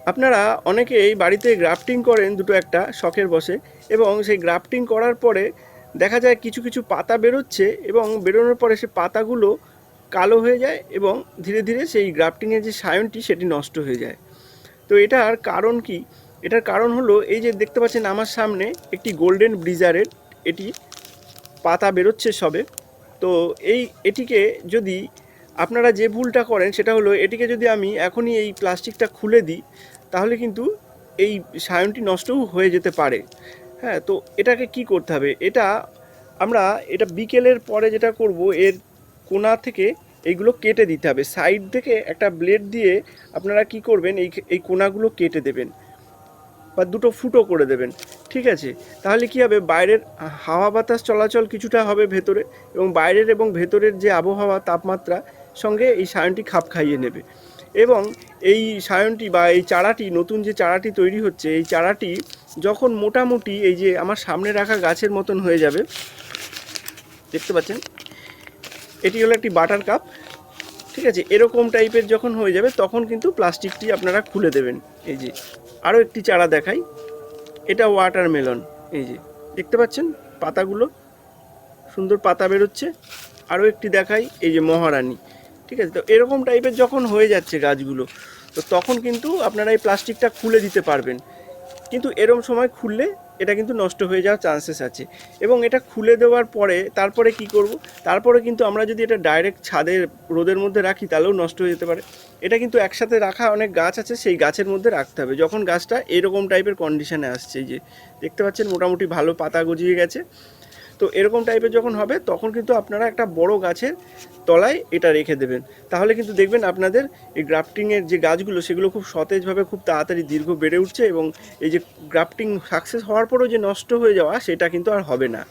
আপনারা অনেকেই বাড়িতে গ্রাফটিং করেন দুটো একটা শখের বশে, এবং সেই গ্রাফটিং করার পরে দেখা যায় কিছু কিছু পাতা বেরোচ্ছে, এবং বেরোনোর পরে সে পাতাগুলো কালো হয়ে যায় এবং ধীরে ধীরে সেই গ্রাফটিংয়ের যে সায়নটি সেটি নষ্ট হয়ে যায়। তো এটার কারণ কি? এটার কারণ হলো এই যে দেখতে পাচ্ছেন আমার সামনে একটি গোল্ডেন ব্রিজারের এটি পাতা বেরোচ্ছে সবে। তো এটিকে যদি আপনারা যে ভুলটা করেন সেটা হলো, এটিকে যদি আমি এখনই এই প্লাস্টিকটা খুলে দিই তাহলে কিন্তু এই সায়নটি নষ্টও হয়ে যেতে পারে। হ্যাঁ, তো এটাকে কি করতে হবে? এটা বিকেলের পরে যেটা করব, এর কোণা থেকে এইগুলো কেটে দিতে হবে। সাইড থেকে একটা ব্লেড দিয়ে আপনারা কি করবেন, এই কোণাগুলো কেটে দেবেন বা দুটো ফুটো করে দেবেন। ঠিক আছে? তাহলে কি হবে, বাইরের হাওয়া বাতাস চলাচল কিছুটা হবে ভেতরে, এবং বাইরের এবং ভেতরের যে আবহাওয়া তাপমাত্রা সঙ্গে এই সায়নটি খাপ খাইয়ে নেবে। এবং এই সায়নটি বা এই চারাটি, নতুন যে চারাটি তৈরি হচ্ছে, এই চারাটি যখন মোটামুটি এই যে আমার সামনে রাখা গাছের মতন হয়ে যাবে, দেখতে পাচ্ছেন এটি হলো একটি বাটার কাপ। ঠিক আছে, এরকম টাইপের যখন হয়ে যাবে তখন কিন্তু প্লাস্টিকটি আপনারা খুলে দেবেন। এই যে আরও একটি চারা দেখাই, এটা ওয়াটারমেলন। এই যে দেখতে পাচ্ছেন পাতাগুলো, সুন্দর পাতা বেরোচ্ছে। আরও একটি দেখাই, এই যে মহারানী। ঠিক আছে, তো এরকম টাইপের যখন হয়ে যাচ্ছে গাছগুলো, তো তখন কিন্তু আপনারা এই প্লাস্টিকটা খুলে দিতে পারবেন। কিন্তু এরম সময় খুললে এটা কিন্তু নষ্ট হয়ে যাওয়ার চান্সেস আছে। এবং এটা খুলে দেওয়ার পরে তারপরে কি করব, তারপরে কিন্তু আমরা যদি এটা ডাইরেক্ট ছাদে রোদের মধ্যে রাখি তাহলেও নষ্ট হয়ে যেতে পারে। এটা কিন্তু একসাথে রাখা অনেক গাছ আছে, সেই গাছের মধ্যে রাখতে হবে যখন গাছটা এরকম টাইপের কন্ডিশনে আসছে। এই যে দেখতে পাচ্ছেন মোটামুটি ভালো পাতা গজিয়ে গেছে। তো এরকম টাইপের যখন হবে তখন কিন্তু আপনারা একটা বড় গাছের তলায় এটা রেখে দেবেন। তাহলে কিন্তু দেখবেন আপনাদের এই গ্রাফটিংয়ের যে গাছগুলো সেগুলো খুব সতেজভাবে খুব তাড়াতাড়ি দীর্ঘ বেড়ে উঠছে, এবং এই যে গ্রাফটিং সাকসেস হওয়ার পরেও যে নষ্ট হয়ে যাওয়া সেটা কিন্তু আর হবে না।